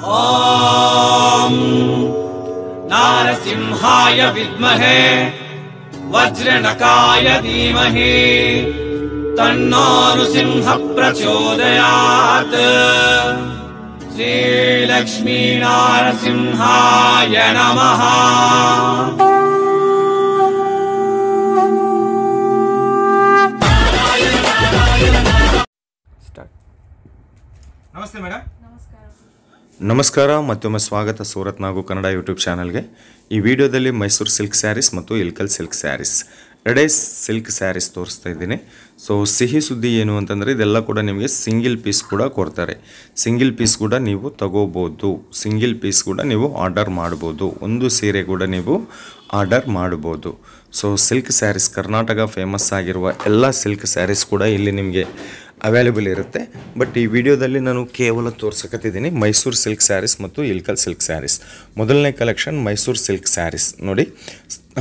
ॐ नारसिंहाय विद्महे वज्रनकाय धीमहि तन्नो नृसिंह प्रचोदयात्। श्रीलक्ष्मी नारसिंहाय नमः। ನಮಸ್ತೆ ಮೇಡಮ್. ನಮಸ್ಕಾರ, ಮತ್ತೊಮ್ಮೆ ಸ್ವಾಗತ ಸೂರತ್ ನಾಗು ಕನ್ನಡ ಯೂಟ್ಯೂಬ್ ಚಾನಲ್ಗೆ. ಈ ವಿಡಿಯೋದಲ್ಲಿ ಮೈಸೂರು ಸಿಲ್ಕ್ ಸ್ಯಾರೀಸ್ ಮತ್ತು ಇಲ್ಕಲ್ ಸಿಲ್ಕ್ ಸ್ಯಾರೀಸ್ ಎರಡೇ ಸಿಲ್ಕ್ ಸ್ಯಾರೀಸ್ ತೋರಿಸ್ತಾ ಇದ್ದೀನಿ. ಸೊ ಸಿಹಿ ಸುದ್ದಿ ಏನು ಅಂತಂದರೆ ಇದೆಲ್ಲ ಕೂಡ ನಿಮಗೆ ಸಿಂಗಿಲ್ ಪೀಸ್ ಕೂಡ ಕೊಡ್ತಾರೆ. ಸಿಂಗಿಲ್ ಪೀಸ್ ಕೂಡ ನೀವು ತಗೋಬೋದು, ಸಿಂಗಿಲ್ ಪೀಸ್ ಕೂಡ ನೀವು ಆರ್ಡರ್ ಮಾಡ್ಬೋದು, ಒಂದು ಸೀರೆ ಕೂಡ ನೀವು ಆರ್ಡರ್ ಮಾಡ್ಬೋದು. So silk sarees Karnataka famous ಆಗಿರುವ ಎಲ್ಲ ಸಿಲ್ಕ್ ಸ್ಯಾರೀಸ್ ಕೂಡ ಇಲ್ಲಿ ನಿಮಗೆ ಅವೈಲೇಬಲ್ ಇರುತ್ತೆ. ಬಟ್ ಈ ವಿಡಿಯೋದಲ್ಲಿ ನಾನು ಕೇವಲ ತೋರ್ಸಕತ್ತಿದ್ದೀನಿ ಮೈಸೂರು ಸಿಲ್ಕ್ ಸ್ಯಾರೀಸ್ ಮತ್ತು ಇಲ್ಕಲ್ ಸಿಲ್ಕ್ ಸ್ಯಾರೀಸ್. ಮೊದಲನೇ ಕಲೆಕ್ಷನ್ ಮೈಸೂರು ಸಿಲ್ಕ್ ಸ್ಯಾರೀಸ್ ನೋಡಿ.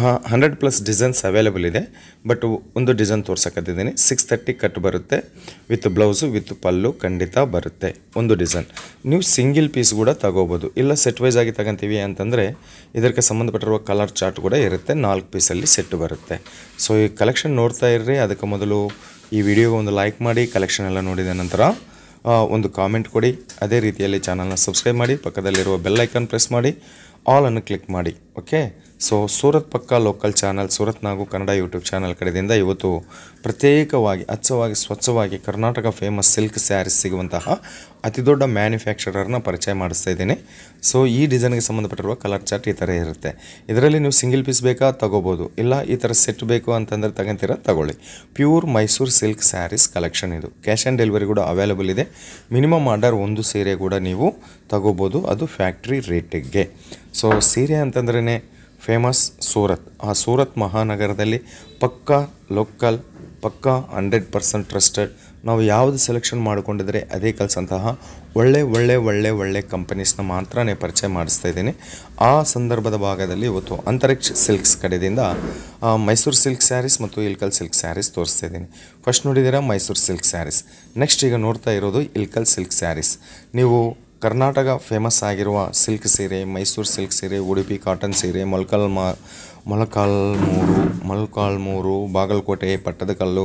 100+ ಡಿಸೈನ್ಸ್ ಅವೈಲೇಬಲ್ ಇದೆ. ಬಟ್ ಒಂದು ಡಿಸೈನ್ ತೋರ್ಸಕತ್ತಿದ್ದೀನಿ. 630 ಕಟ್ ಬರುತ್ತೆ, ವಿತ್ ಬ್ಲೌಸು ವಿತ್ ಪಲ್ಲು ಖಂಡಿತ ಬರುತ್ತೆ ಒಂದು ಡಿಸೈನ್. ನೀವು ಸಿಂಗಿಲ್ ಪೀಸ್ ಕೂಡ ತಗೋಬೋದು, ಇಲ್ಲ ಸೆಟ್ ವೈಸ್ ಆಗಿ ತಗೊಂತೀವಿ ಅಂತಂದರೆ ಇದಕ್ಕೆ ಸಂಬಂಧಪಟ್ಟಿರುವ ಕಲರ್ ಚಾರ್ಟ್ ಕೂಡ ಇರುತ್ತೆ. 4 ಪೀಸಲ್ಲಿ ಸೆಟ್ ಬರುತ್ತೆ. ಸೊ ಈ ಕಲೆಕ್ಷನ್ ನೋಡ್ತಾ ಇರ್ರಿ. ಅದಕ್ಕೆ ಮೊದಲು ಈ ವಿಡಿಯೋಗೆ ಒಂದು ಲೈಕ್ ಮಾಡಿ, ಕಲೆಕ್ಷನ್ ಎಲ್ಲ ನೋಡಿದ ನಂತರ ಒಂದು ಕಾಮೆಂಟ್ ಕೊಡಿ. ಅದೇ ರೀತಿಯಲ್ಲಿ ಚಾನಲ್ನ ಸಬ್ಸ್ಕ್ರೈಬ್ ಮಾಡಿ, ಪಕ್ಕದಲ್ಲಿರುವ ಬೆಲ್ ಐಕಾನ್ ಪ್ರೆಸ್ ಮಾಡಿ, ಆಲ್ ಅನ್ನು ಕ್ಲಿಕ್ ಮಾಡಿ. ಓಕೆ. ಸೊ ಸೂರತ್ ಪಕ್ಕ ಲೋಕಲ್ ಚಾನಲ್ ಸೂರತ್ ನಾಗು ಕನ್ನಡ ಯೂಟ್ಯೂಬ್ ಚಾನಲ್ ಕಡೆಯಿಂದ ಇವತ್ತು ಪ್ರತ್ಯೇಕವಾಗಿ ಅಚ್ಚವಾಗಿ ಸ್ವಚ್ಛವಾಗಿ ಕರ್ನಾಟಕ ಫೇಮಸ್ ಸಿಲ್ಕ್ ಸ್ಯಾರೀಸ್ ಸಿಗುವಂತಹ ಅತಿ ದೊಡ್ಡ ಮ್ಯಾನುಫ್ಯಾಕ್ಚರರ್ನ ಪರಿಚಯ ಮಾಡಿಸ್ತಾ ಇದ್ದೀನಿ. ಸೊ ಈ ಡಿಸೈನ್ಗೆ ಸಂಬಂಧಪಟ್ಟಿರುವ ಕಲರ್ ಚಾರ್ಟ್ ಈ ಥರ ಇರುತ್ತೆ. ಇದರಲ್ಲಿ ನೀವು ಸಿಂಗಿಲ್ ಪೀಸ್ ಬೇಕಾ ತಗೋಬೋದು, ಇಲ್ಲ ಈ ಥರ ಸೆಟ್ ಬೇಕು ಅಂತಂದರೆ ತಗೊಂತೀರ ತಗೊಳ್ಳಿ. Pure Mysuru silk sarees collection ಇದು. ಕ್ಯಾಶ್ ಆನ್ ಡೆಲಿವರಿ ಕೂಡ ಅವೈಲೇಬಲ್ ಇದೆ. ಮಿನಿಮಮ್ ಆರ್ಡರ್ ಒಂದು ಸೀರೆ ಕೂಡ ನೀವು ತಗೋಬೋದು, ಅದು ಫ್ಯಾಕ್ಟ್ರಿ ರೇಟಿಗೆ. ಸೊ ಸೀರೆ ಅಂತಂದ್ರೇ ಫೇಮಸ್ ಸೂರತ್. ಆ ಸೂರತ್ ಮಹಾನಗರದಲ್ಲಿ ಪಕ್ಕಾ ಲೋಕಲ್, ಪಕ್ಕಾ 100% ಟ್ರಸ್ಟೆಡ್. ನಾವು ಯಾವುದು ಸೆಲೆಕ್ಷನ್ ಮಾಡಿಕೊಂಡಿದ್ರೆ ಅದೇ ಕಲಿಸಂತಹ ಒಳ್ಳೆ ಕಂಪನೀಸ್ನ ಮಾತ್ರನೇ ಪರಿಚಯ ಮಾಡಿಸ್ತಾ ಇದ್ದೀನಿ. ಆ ಸಂದರ್ಭದ ಭಾಗದಲ್ಲಿ ಇವತ್ತು ಅಂತರಿಕ್ಷ ಸಿಲ್ಕ್ಸ್ ಕಡೆಯಿಂದ ಮೈಸೂರು ಸಿಲ್ಕ್ ಸ್ಯಾರೀಸ್ ಮತ್ತು ಇಲ್ಕಲ್ ಸಿಲ್ಕ್ ಸ್ಯಾರೀಸ್ ತೋರಿಸ್ತಾ ಇದ್ದೀನಿ. ಫಸ್ಟ್ ನೋಡಿದ್ದೀರಾ ಮೈಸೂರು ಸಿಲ್ಕ್ ಸ್ಯಾರೀಸ್. ನೆಕ್ಸ್ಟ್ ಈಗ ನೋಡ್ತಾ ಇರೋದು ಇಲ್ಕಲ್ ಸಿಲ್ಕ್ ಸ್ಯಾರೀಸ್. ನೀವು ಕರ್ನಾಟಕ ಫೇಮಸ್ ಆಗಿರುವ ಸಿಲ್ಕ್ ಸೀರೆ, ಮೈಸೂರು ಸಿಲ್ಕ್ ಸೀರೆ, ಉಡುಪಿ ಕಾಟನ್ ಸೀರೆ, ಮೊಳಕಾಲ್ಮೂರು, ಬಾಗಲಕೋಟೆ, ಪಟ್ಟದಕಲ್ಲು,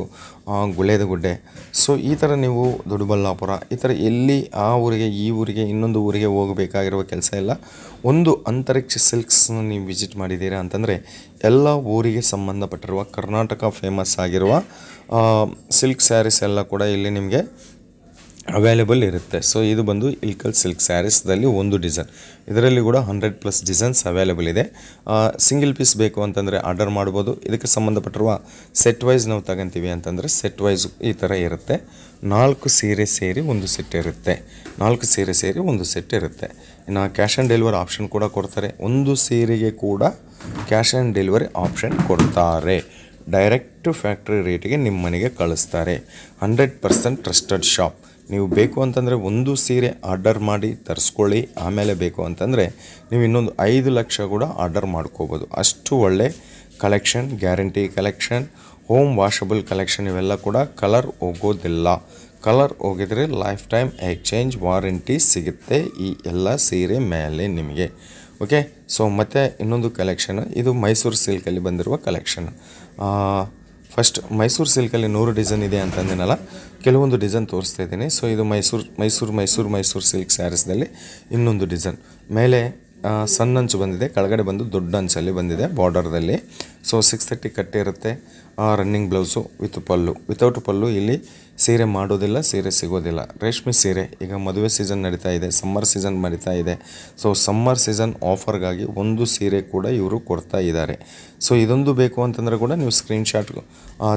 ಗುಳೇದಗುಡ್ಡೆ, ಸೊ ಈ ಥರ ನೀವು ದೊಡ್ಡಬಳ್ಳಾಪುರ, ಈ ಥರ ಎಲ್ಲಿ ಆ ಊರಿಗೆ ಈ ಊರಿಗೆ ಇನ್ನೊಂದು ಊರಿಗೆ ಹೋಗಬೇಕಾಗಿರುವ ಕೆಲಸ ಇಲ್ಲ. ಒಂದು ಅಂತರಿಕ್ಷ ಸಿಲ್ಕ್ಸ್ನ ನೀವು ವಿಸಿಟ್ ಮಾಡಿದ್ದೀರಾ ಅಂತಂದರೆ ಎಲ್ಲ ಊರಿಗೆ ಸಂಬಂಧಪಟ್ಟಿರುವ ಕರ್ನಾಟಕ ಫೇಮಸ್ ಆಗಿರುವ ಸಿಲ್ಕ್ ಸ್ಯಾರೀಸ್ ಎಲ್ಲ ಕೂಡ ಇಲ್ಲಿ ನಿಮಗೆ ಅವೈಲೇಬಲ್ ಇರುತ್ತೆ. ಸೊ ಇದು ಬಂದು ಇಲ್ಕಲ್ ಸಿಲ್ಕ್ ಸ್ಯಾರೀಸ್ದಲ್ಲಿ ಒಂದು ಡಿಸೈನ್. ಇದರಲ್ಲಿ ಕೂಡ 100+ ಡಿಸೈನ್ಸ್ ಅವೈಲೇಬಲ್ ಇದೆ. ಸಿಂಗಿಲ್ ಪೀಸ್ ಬೇಕು ಅಂತಂದರೆ ಆರ್ಡರ್ ಮಾಡ್ಬೋದು. ಇದಕ್ಕೆ ಸಂಬಂಧಪಟ್ಟಿರುವ ಸೆಟ್ ವೈಸ್ ನಾವು ತಗೊಂತೀವಿ ಅಂತಂದರೆ ಸೆಟ್ ವೈಸ್ ಈ ಥರ ಇರುತ್ತೆ. 4 ಸೀರೆ ಸೇರಿ ಒಂದು ಸೆಟ್ ಇರುತ್ತೆ. 4 ಸೀರೆ ಸೇರಿ ಒಂದು ಸೆಟ್ ಇರುತ್ತೆ. ಇನ್ನು ಕ್ಯಾಶ್ ಆನ್ ಡೆಲಿವರಿ ಆಪ್ಷನ್ ಕೂಡ ಕೊಡ್ತಾರೆ. ಒಂದು ಸೀರೆಗೆ ಕೂಡ ಕ್ಯಾಶ್ ಆನ್ ಡೆಲಿವರಿ ಆಪ್ಷನ್ ಕೊಡ್ತಾರೆ. ಡೈರೆಕ್ಟ್ ಫ್ಯಾಕ್ಟ್ರಿ ರೇಟಿಗೆ ನಿಮ್ಮ ಮನೆಗೆ ಕಳಿಸ್ತಾರೆ. 100% ಟ್ರಸ್ಟೆಡ್ ಶಾಪ್. ನೀವು ಬೇಕು ಅಂತಂದರೆ ಒಂದು ಸೀರೆ ಆರ್ಡರ್ ಮಾಡಿ ತರಿಸ್ಕೊಳ್ಳಿ. ಆಮೇಲೆ ಬೇಕು ಅಂತಂದರೆ ನೀವು ಇನ್ನೊಂದು 5 ಲಕ್ಷ ಕೂಡ ಆರ್ಡರ್ ಮಾಡ್ಕೋಬೋದು. ಅಷ್ಟು ಒಳ್ಳೆ collection, guarantee collection, home washable collection. ಇವೆಲ್ಲ ಕೂಡ ಕಲರ್ ಹೋಗೋದಿಲ್ಲ. ಕಲರ್ ಹೋಗಿದರೆ ಲೈಫ್ ಟೈಮ್ ಎಕ್ಸ್ಚೇಂಜ್ ವಾರಂಟಿ ಸಿಗುತ್ತೆ ಈ ಎಲ್ಲ ಸೀರೆ ಮೇಲೆ ನಿಮಗೆ. ಓಕೆ. ಸೊ ಮತ್ತು ಇನ್ನೊಂದು ಕಲೆಕ್ಷನ್, ಇದು ಮೈಸೂರು ಸಿಲ್ಕಲ್ಲಿ ಬಂದಿರುವ ಕಲೆಕ್ಷನ್. ಫಸ್ಟ್ ಮೈಸೂರು ಸಿಲ್ಕಲ್ಲಿ 100 ಡಿಸೈನ್ ಇದೆ ಅಂತಂದಿನಲ್ಲ, ಕೆಲವೊಂದು ಡಿಸೈನ್ ತೋರಿಸ್ತಾ ಇದ್ದೀನಿ. ಸೊ ಇದು ಮೈಸೂರು ಸಿಲ್ಕ್ ಸ್ಯಾರೀಸ್ದಲ್ಲಿ ಇನ್ನೊಂದು ಡಿಸೈನ್. ಮೇಲೆ ಸಣ್ಣ ಅಂಚು ಬಂದಿದೆ, ಕೆಳಗಡೆ ಬಂದು ದೊಡ್ಡ ಅಂಚಲ್ಲಿ ಬಂದಿದೆ ಬಾರ್ಡರ್ದಲ್ಲಿ. ಸೊ 630 ಕಟ್ಟಿರುತ್ತೆ. Running blouse with pallu. Without pallu ಇಲ್ಲಿ ಸೀರೆ ಮಾಡೋದಿಲ್ಲ, ಸೀರೆ ಸಿಗೋದಿಲ್ಲ. ರೇಷ್ಮೆ ಸೀರೆ ಈಗ ಮದುವೆ ಸೀಸನ್ ನಡೀತಾ ಇದೆ, ಸಮ್ಮರ್ ಸೀಸನ್ ನಡೀತಾ ಇದೆ. ಸೊ ಸಮ್ಮರ್ ಸೀಸನ್ ಆಫರ್ಗಾಗಿ ಒಂದು ಸೀರೆ ಕೂಡ ಇವರು ಕೊಡ್ತಾ ಇದ್ದಾರೆ. ಸೊ ಇದೊಂದು ಬೇಕು ಅಂತಂದರೆ ಕೂಡ ನೀವು ಸ್ಕ್ರೀನ್ಶಾಟ್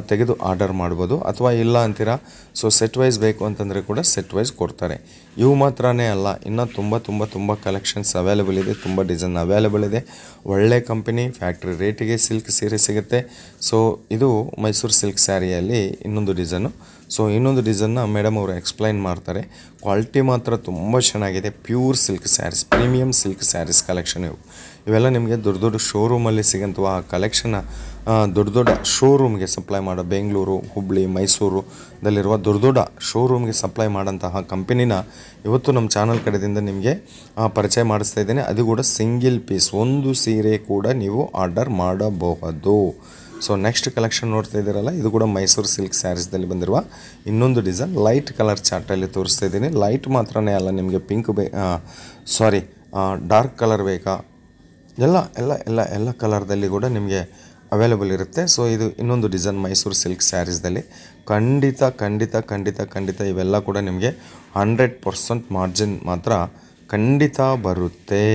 ತೆಗೆದು ಆರ್ಡರ್ ಮಾಡ್ಬೋದು. ಅಥವಾ ಇಲ್ಲ ಅಂತೀರಾ ಸೊ ಸೆಟ್ ವೈಸ್ ಬೇಕು ಅಂತಂದರೆ ಕೂಡ ಸೆಟ್ ವೈಸ್ ಕೊಡ್ತಾರೆ. ಇವು ಮಾತ್ರನೇ ಅಲ್ಲ, ಇನ್ನೂ ತುಂಬ ಕಲೆಕ್ಷನ್ಸ್ ಅವೈಲೇಬಲ್ ಇದೆ. ತುಂಬ ಡಿಸೈನ್ ಅವೈಲೇಬಲ್ ಇದೆ. ಒಳ್ಳೆ ಕಂಪನಿ, ಫ್ಯಾಕ್ಟ್ರಿ ರೇಟಿಗೆ ಸಿಲ್ಕ್ ಸೀರೆ ಸಿಗುತ್ತೆ. ಸೊ ಇದು ಮೈಸೂರು ಸಿಲ್ಕ್ ಸ್ಯಾರಿಯಲ್ಲಿ ಇನ್ನೊಂದು ಡಿಸೈನು. ಸೊ ಇನ್ನೊಂದು ಡಿಸೈನ್ನ ಮೇಡಮ್ ಅವರು ಎಕ್ಸ್ಪ್ಲೈನ್ ಮಾಡ್ತಾರೆ. ಕ್ವಾಲಿಟಿ ಮಾತ್ರ ತುಂಬ ಚೆನ್ನಾಗಿದೆ. Pure silk sarees, premium silk sarees collection ಇವೆಲ್ಲ ನಿಮಗೆ ದೊಡ್ಡ ದೊಡ್ಡ ಶೋರೂಮಲ್ಲಿ ಸಿಗೋಂಥವು ಆ ಕಲೆಕ್ಷನ್ನ ದೊಡ್ಡ ದೊಡ್ಡ ಶೋರೂಮ್ಗೆ ಸಪ್ಲೈ ಮಾಡೋ ಬೆಂಗಳೂರು, ಹುಬ್ಬಳ್ಳಿ, ಮೈಸೂರುದಲ್ಲಿರುವ ದೊಡ್ಡ ದೊಡ್ಡ ಶೋರೂಮ್ಗೆ ಸಪ್ಲೈ ಮಾಡೋಂತಹ ಕಂಪನಿನ ಇವತ್ತು ನಮ್ಮ ಚಾನಲ್ ಕಡೆಯಿಂದ ನಿಮಗೆ ಪರಿಚಯ ಮಾಡಿಸ್ತಾ ಇದ್ದೀನಿ. ಅದು ಕೂಡ ಸಿಂಗಲ್ ಪೀಸ್, ಒಂದು ಸೀರೆ ಕೂಡ ನೀವು ಆರ್ಡರ್ ಮಾಡಬಹುದು. ಸೊ ನೆಕ್ಸ್ಟ್ ಕಲೆಕ್ಷನ್ ನೋಡ್ತಾ ಇದ್ದೀರಲ್ಲ, ಇದು ಕೂಡ ಮೈಸೂರು ಸಿಲ್ಕ್ ಸ್ಯಾರೀಸ್ದಲ್ಲಿ ಬಂದಿರುವ ಇನ್ನೊಂದು ಡಿಸೈನ್. ಲೈಟ್ ಕಲರ್ ಚಾರ್ಟಲ್ಲಿ ತೋರಿಸ್ತಾ ಇದ್ದೀನಿ. ಲೈಟ್ ಮಾತ್ರನೇ ಅಲ್ಲ, ನಿಮಗೆ ಪಿಂಕ್ ಡಾರ್ಕ್ ಕಲರ್ ಬೇಕಾ, ಎಲ್ಲ ಕಲರ್ದಲ್ಲಿ ಕೂಡ ನಿಮಗೆ ಅವೈಲೇಬಲ್ ಇರುತ್ತೆ. ಸೊ ಇದು ಇನ್ನೊಂದು ಡಿಸೈನ್ ಮೈಸೂರು ಸಿಲ್ಕ್ ಸ್ಯಾರೀಸ್ದಲ್ಲಿ. ಖಂಡಿತ ಇವೆಲ್ಲ ಕೂಡ ನಿಮಗೆ 100% ಮಾರ್ಜಿನ್ ಮಾತ್ರ ಖಂಡಿತ ಬರುತ್ತೆ.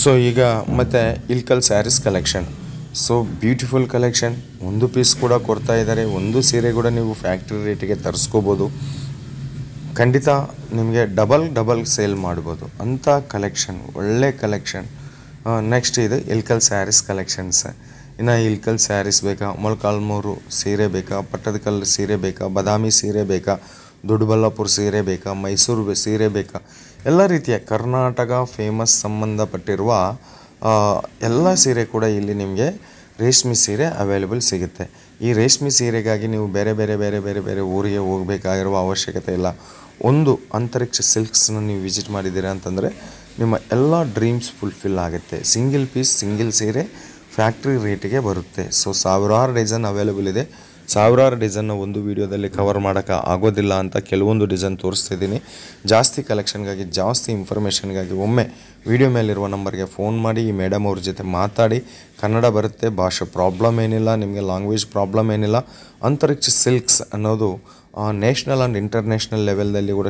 ಸೊ ಈಗ ಮತ್ತು Ilkal sarees collection. So beautiful collection. ಒಂದು ಪೀಸ್ ಕೂಡ ಕೊಡ್ತಾ ಇದ್ದಾರೆ. ಒಂದು ಸೀರೆ ಕೂಡ ನೀವು ಫ್ಯಾಕ್ಟ್ರಿ ರೇಟಿಗೆ ತರಿಸ್ಕೋಬೋದು. ಖಂಡಿತ ನಿಮಗೆ ಡಬಲ್ ಸೇಲ್ ಮಾಡ್ಬೋದು ಅಂಥ ಕಲೆಕ್ಷನ್, ಒಳ್ಳೆ ಕಲೆಕ್ಷನ್. ನೆಕ್ಸ್ಟ್ ಇದು ಇಲ್ಕಲ್ ಸ್ಯಾರೀಸ್ ಕಲೆಕ್ಷನ್ಸ್. ಇನ್ನು ಇಲ್ಕಲ್ ಸ್ಯಾರೀಸ್ ಬೇಕಾ, ಮೊಳಕಾಲ್ಮೂರು ಸೀರೆ ಬೇಕಾ, ಪಟ್ಟದಕಲ್ಲು ಸೀರೆ ಬೇಕಾ, ಬಾದಾಮಿ ಸೀರೆ ಬೇಕಾ, ದೊಡ್ಡಬಳ್ಳಾಪುರ ಸೀರೆ ಬೇಕಾ, ಮೈಸೂರು ಸೀರೆ ಬೇಕಾ, ಎಲ್ಲ ರೀತಿಯ ಕರ್ನಾಟಕ ಫೇಮಸ್ ಸಂಬಂಧಪಟ್ಟಿರುವ ಎಲ್ಲ ಸೀರೆ ಕೂಡ ಇಲ್ಲಿ ನಿಮಗೆ ರೇಷ್ಮೆ ಸೀರೆ ಅವೈಲೇಬಲ್ ಸಿಗುತ್ತೆ. ಈ ರೇಷ್ಮೆ ಸೀರೆಗಾಗಿ ನೀವು ಬೇರೆ ಊರಿಗೆ ಹೋಗಬೇಕಾಗಿರುವ ಅವಶ್ಯಕತೆ ಇಲ್ಲ. ಒಂದು ಅಂತರಿಕ್ಷ ಸಿಲ್ಕ್ಸ್ನ ನೀವು ವಿಸಿಟ್ ಮಾಡಿದ್ದೀರಾ ಅಂತಂದರೆ ನಿಮ್ಮ ಎಲ್ಲ ಡ್ರೀಮ್ಸ್ ಫುಲ್ಫಿಲ್ ಆಗುತ್ತೆ. ಸಿಂಗಲ್ ಪೀಸ್, ಸಿಂಗಲ್ ಸೀರೆ ಫ್ಯಾಕ್ಟ್ರಿ ರೇಟಿಗೆ ಬರುತ್ತೆ. ಸೊ ಸಾವಿರಾರು ಡಿಸೈನ್ ಅವೈಲೇಬಲ್ ಇದೆ. ಸಾವಿರಾರು ಡಿಸೈನ್ನ ಒಂದು ವೀಡಿಯೋದಲ್ಲಿ ಕವರ್ ಮಾಡೋಕ್ಕೆ ಆಗೋದಿಲ್ಲ ಅಂತ ಕೆಲವೊಂದು ಡಿಸೈನ್ ತೋರಿಸ್ತಿದ್ದೀನಿ. ಜಾಸ್ತಿ ಕಲೆಕ್ಷನ್ಗಾಗಿ, ಜಾಸ್ತಿ ಇನ್ಫಾರ್ಮೇಷನ್ಗಾಗಿ ಒಮ್ಮೆ ವಿಡಿಯೋ ಮೇಲಿರುವ ನಂಬರ್ಗೆ ಫೋನ್ ಮಾಡಿ, ಈ ಮೇಡಮ್ ಅವ್ರ ಜೊತೆ ಮಾತಾಡಿ. ಕನ್ನಡ ಬರುತ್ತೆ, ಭಾಷೆ ಪ್ರಾಬ್ಲಮ್ ಏನಿಲ್ಲ, ನಿಮಗೆ ಲ್ಯಾಂಗ್ವೇಜ್ ಪ್ರಾಬ್ಲಮ್ ಏನಿಲ್ಲ. ಅಂತರಿಕ್ಷ ಸಿಲ್ಕ್ಸ್ ಅನ್ನೋದು ನ್ಯಾಷನಲ್ ಆ್ಯಂಡ್ ಇಂಟರ್ನ್ಯಾಷನಲ್ ಲೆವೆಲ್ದಲ್ಲಿ ಕೂಡ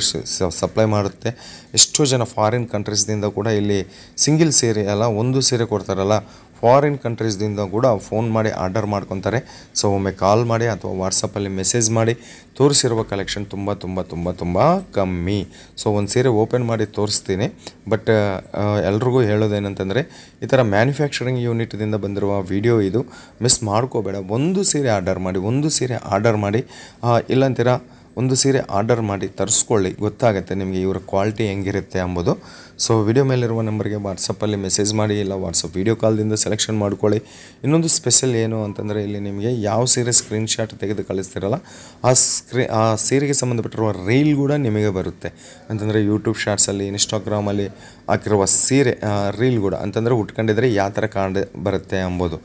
ಸಪ್ಲೈ ಮಾಡುತ್ತೆ. ಎಷ್ಟೋ ಜನ ಫಾರಿನ್ ಕಂಟ್ರೀಸ್ದಿಂದ ಕೂಡ ಇಲ್ಲಿ ಸಿಂಗಲ್ ಸೀರೆ ಅಲ್ಲ, ಒಂದು ಸೀರೆ ಕೊಡ್ತಾರಲ್ಲ, ಫಾರಿನ್ ಕಂಟ್ರೀಸ್ದಿಂದ ಕೂಡ ಫೋನ್ ಮಾಡಿ ಆರ್ಡರ್ ಮಾಡ್ಕೊತಾರೆ. ಸೊ ಒಮ್ಮೆ ಕಾಲ್ ಮಾಡಿ ಅಥವಾ ವಾಟ್ಸಪ್ಪಲ್ಲಿ ಮೆಸೇಜ್ ಮಾಡಿ. ತೋರಿಸಿರುವ ಕಲೆಕ್ಷನ್ ತುಂಬ ಕಮ್ಮಿ. ಸೊ ಒಂದು ಸೀರೆ ಓಪನ್ ಮಾಡಿ ತೋರಿಸ್ತೀನಿ. ಬಟ್ ಎಲ್ರಿಗೂ ಹೇಳೋದೇನಂತಂದರೆ, ಈ ಥರ ಮ್ಯಾನುಫ್ಯಾಕ್ಚರಿಂಗ್ ಯೂನಿಟ್ದಿಂದ ಬಂದಿರುವ ವಿಡಿಯೋ ಇದು, ಮಿಸ್ ಮಾಡ್ಕೋಬೇಡ. ಒಂದು ಸೀರೆ ಆರ್ಡರ್ ಮಾಡಿ ಇಲ್ಲಂತೀರ ಒಂದು ಸೀರೆ ಆರ್ಡರ್ ಮಾಡಿ ತರಿಸ್ಕೊಳ್ಳಿ, ಗೊತ್ತಾಗುತ್ತೆ ನಿಮಗೆ ಇವರ ಕ್ವಾಲಿಟಿ ಹೆಂಗಿರುತ್ತೆ ಎಂಬುದು. ಸೊ ವಿಡಿಯೋ ಮೇಲಿರುವ ನಂಬರ್ಗೆ ವಾಟ್ಸಪ್ಪಲ್ಲಿ ಮೆಸೇಜ್ ಮಾಡಿ, ಇಲ್ಲ ವಾಟ್ಸಪ್ ವಿಡಿಯೋ ಕಾಲ್ದಿಂದ ಸೆಲೆಕ್ಷನ್ ಮಾಡ್ಕೊಳ್ಳಿ. ಇನ್ನೊಂದು ಸ್ಪೆಷಲ್ ಏನು ಅಂತಂದರೆ, ಇಲ್ಲಿ ನಿಮಗೆ ಯಾವ ಸೀರೆ ಸ್ಕ್ರೀನ್ಶಾಟ್ ತೆಗೆದು ಕಳಿಸ್ತಿರಲ್ಲ, ಆ ಸೀರೆಗೆ ಸಂಬಂಧಪಟ್ಟಿರುವ ರೀಲ್ ಕೂಡ ನಿಮಗೆ ಬರುತ್ತೆ. ಅಂತಂದರೆ ಯೂಟ್ಯೂಬ್ ಶಾರ್ಟ್ಸಲ್ಲಿ, ಇನ್ಸ್ಟಾಗ್ರಾಮಲ್ಲಿ ಹಾಕಿರುವ ಸೀರೆ ರೀಲ್ ಕೂಡ ಅಂತಂದರೆ ಉಟ್ಕೊಂಡಿದ್ರೆ ಯಾವ ಥರ ಬರುತ್ತೆ ಎಂಬುದು.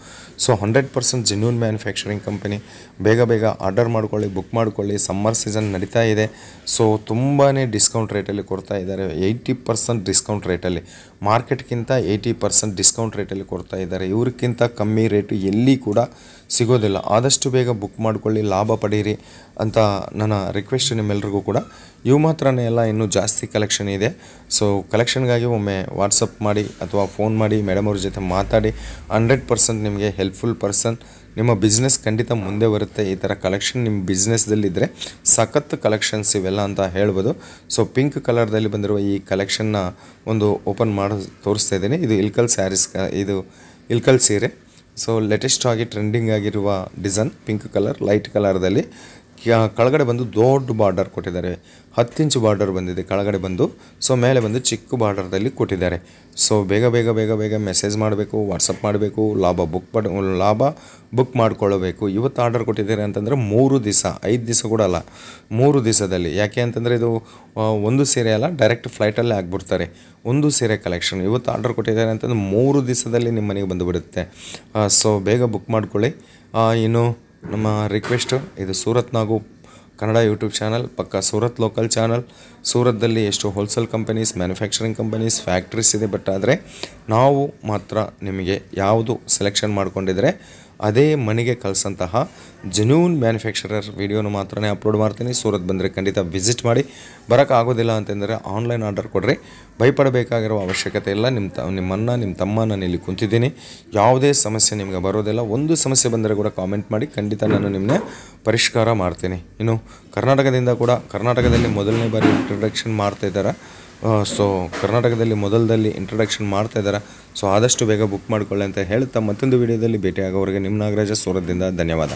So 100% genuine manufacturing company. ಬೇಗ ಆರ್ಡರ್ ಮಾಡ್ಕೊಳ್ಳಿ, ಬುಕ್ ಮಾಡ್ಕೊಳ್ಳಿ. ಸಮ್ಮರ್ ಸೀಸನ್ ನಡೀತಾ ಇದೆ. ಸೊ ತುಂಬಾ ಡಿಸ್ಕೌಂಟ್ ರೇಟಲ್ಲಿ ಕೊಡ್ತಾ ಇದ್ದಾರೆ. 80% ಡಿಸ್ಕೌಂಟ್ ರೇಟಲ್ಲಿ, ಮಾರ್ಕೆಟ್ಗಿಂತ 80% ಡಿಸ್ಕೌಂಟ್ ರೇಟಲ್ಲಿ ಕೊಡ್ತಾ ಇದ್ದಾರೆ. ಇವ್ರಿಗಿಂತ ಕಮ್ಮಿ ರೇಟು ಎಲ್ಲಿ ಕೂಡ ಸಿಗೋದಿಲ್ಲ. ಆದಷ್ಟು ಬೇಗ ಬುಕ್ ಮಾಡ್ಕೊಳ್ಳಿ, ಲಾಭ ಪಡೀರಿ ಅಂತ ನನ್ನ ರಿಕ್ವೆಸ್ಟ್ ನಿಮ್ಮೆಲ್ರಿಗೂ ಕೂಡ. ಇವು ಮಾತ್ರನೇ ಎಲ್ಲ, ಇನ್ನೂ ಜಾಸ್ತಿ ಕಲೆಕ್ಷನ್ ಇದೆ. ಸೊ ಕಲೆಕ್ಷನ್ಗಾಗಿ ಒಮ್ಮೆ ವಾಟ್ಸಪ್ ಮಾಡಿ ಅಥವಾ ಫೋನ್ ಮಾಡಿ, ಮೇಡಮ್ ಅವ್ರ ಜೊತೆ ಮಾತಾಡಿ. 100% ನಿಮಗೆ ಹೆಲ್ಪ್ಫುಲ್ ಪರ್ಸನ್. ನಿಮ್ಮ ಬಿಸ್ನೆಸ್ ಖಂಡಿತ ಮುಂದೆ ಬರುತ್ತೆ. ಈ ಥರ ಕಲೆಕ್ಷನ್ ನಿಮ್ಮ ಬಿಸ್ನೆಸ್ದಲ್ಲಿದ್ದರೆ ಸಖತ್ ಕಲೆಕ್ಷನ್ಸ್ ಇವೆಲ್ಲ ಅಂತ ಹೇಳ್ಬೋದು. ಸೊ ಪಿಂಕ್ ಕಲರ್ದಲ್ಲಿ ಬಂದಿರುವ ಈ ಕಲೆಕ್ಷನ್ನ ಒಂದು ಓಪನ್ ಮಾಡಿ ತೋರಿಸ್ತಾ ಇದ್ದೀನಿ. ಇದು ಇಲ್ಕಲ್ ಸ್ಯಾರೀಸ್, ಇದು ಇಲ್ಕಲ್ ಸೀರೆ. ಸೊ ಲೇಟೆಸ್ಟ್ ಆಗಿ ಟ್ರೆಂಡಿಂಗ್ ಆಗಿರುವ ಡಿಸೈನ್, ಪಿಂಕ್ ಕಲರ್, ಲೈಟ್ ಕಲರ್ದಲ್ಲಿ. ಕೆಳಗಡೆ ಬಂದು ದೊಡ್ಡ ಬಾರ್ಡರ್ ಕೊಟ್ಟಿದ್ದಾರೆ, 10 ಇಂಚ್ ಬಾರ್ಡರ್ ಬಂದಿದೆ ಕೆಳಗಡೆ ಬಂದು. ಸೊ ಮೇಲೆ ಬಂದು ಚಿಕ್ಕ ಬಾರ್ಡರ್ದಲ್ಲಿ ಕೊಟ್ಟಿದ್ದಾರೆ. ಸೊ ಬೇಗ ಮೆಸೇಜ್ ಮಾಡಬೇಕು, ವಾಟ್ಸಪ್ ಮಾಡಬೇಕು, ಲಾಭ ಬುಕ್ ಮಾಡ್ಕೊಳ್ಳಬೇಕು. ಇವತ್ತು ಆರ್ಡರ್ ಕೊಟ್ಟಿದ್ದಾರೆ ಅಂತಂದರೆ 3 ದಿವಸ, 5 ದಿವಸ ಕೂಡ ಅಲ್ಲ, 3 ದಿವಸದಲ್ಲಿ. ಯಾಕೆ ಅಂತಂದರೆ ಇದು ಒಂದು ಸೀರೆ ಅಲ್ಲ, ಡೈರೆಕ್ಟ್ ಫ್ಲೈಟಲ್ಲೇ ಆಗಿಬಿಡ್ತಾರೆ. ಒಂದು ಸೀರೆ ಕಲೆಕ್ಷನ್ ಇವತ್ತು ಆರ್ಡರ್ ಕೊಟ್ಟಿದ್ದಾರೆ ಅಂತಂದರೆ 3 ದಿವಸದಲ್ಲಿ ನಿಮ್ಮ ಮನೆಗೆ ಬಂದುಬಿಡುತ್ತೆ. ಸೊ ಬೇಗ ಬುಕ್ ಮಾಡ್ಕೊಳ್ಳಿ. ಇನ್ನು ನಮ್ಮ ರಿಕ್ವೆಸ್ಟು, ಇದು ಸೂರತ್ ನಾಗು ಕನ್ನಡ ಯೂಟ್ಯೂಬ್ ಚಾನಲ್, ಪಕ್ಕ ಸೂರತ್ ಲೋಕಲ್ ಚಾನಲ್. ಸೂರತ್ದಲ್ಲಿ ಎಷ್ಟು wholesale companies, manufacturing companies, factories ಇದೆ. ಬಟ್ ಆದರೆ ನಾವು ಮಾತ್ರ ನಿಮಗೆ ಯಾವುದು ಸೆಲೆಕ್ಷನ್ ಮಾಡ್ಕೊಂಡಿದ್ರೆ ಅದೇ ಮನೆಗೆ ಕಳಿಸಂತಹ ಜೆನ್ಯೂನ್ ಮ್ಯಾನುಫ್ಯಾಕ್ಚರರ್ ವಿಡಿಯೋನ ಮಾತ್ರ ಅಪ್ಲೋಡ್ ಮಾಡ್ತೀನಿ. ಸೂರತ್ ಬಂದರೆ ಖಂಡಿತ ವಿಸಿಟ್ ಮಾಡಿ. ಬರೋಕ್ಕಾಗೋದಿಲ್ಲ ಅಂತಂದರೆ ಆನ್ಲೈನ್ ಆರ್ಡರ್ ಕೊಡ್ರಿ, ಭಯಪಡಬೇಕಾಗಿರೋ ಅವಶ್ಯಕತೆ ಇಲ್ಲ. ನಿಮ್ಮ ತಮ್ಮ ನಾನು ಇಲ್ಲಿ ಕುಂತಿದ್ದೀನಿ, ಯಾವುದೇ ಸಮಸ್ಯೆ ನಿಮಗೆ ಬರೋದಿಲ್ಲ. ಒಂದು ಸಮಸ್ಯೆ ಬಂದರೆ ಕೂಡ ಕಾಮೆಂಟ್ ಮಾಡಿ, ಖಂಡಿತ ನಾನು ನಿಮ್ಮನ್ನ ಪರಿಷ್ಕಾರ ಮಾಡ್ತೀನಿ. ಇನ್ನು ಕರ್ನಾಟಕದಲ್ಲಿ ಮೊದಲನೇ ಬಾರಿ ಇಂಟ್ರಡಕ್ಷನ್ ಮಾಡ್ತಾಯಿದ್ದಾರೆ. ಸೊ ಕರ್ನಾಟಕದಲ್ಲಿ ಮೊದಲದಲ್ಲಿ ಇಂಟ್ರಡಕ್ಷನ್ ಮಾಡ್ತಾ ಇದ್ದಾರೆ. ಸೊ ಆದಷ್ಟು ಬೇಗ ಬುಕ್ ಮಾಡ್ಕೊಳ್ಳಿ ಅಂತ ಹೇಳ್ತಾ ಮತ್ತೊಂದು ವಿಡಿಯೋದಲ್ಲಿ ಭೇಟಿಯಾಗೋವರೆಗೆ ನಿಮ್ಮ ನಾಗರಾಜ ಸೂರತ್ದಿಂದ ಧನ್ಯವಾದ.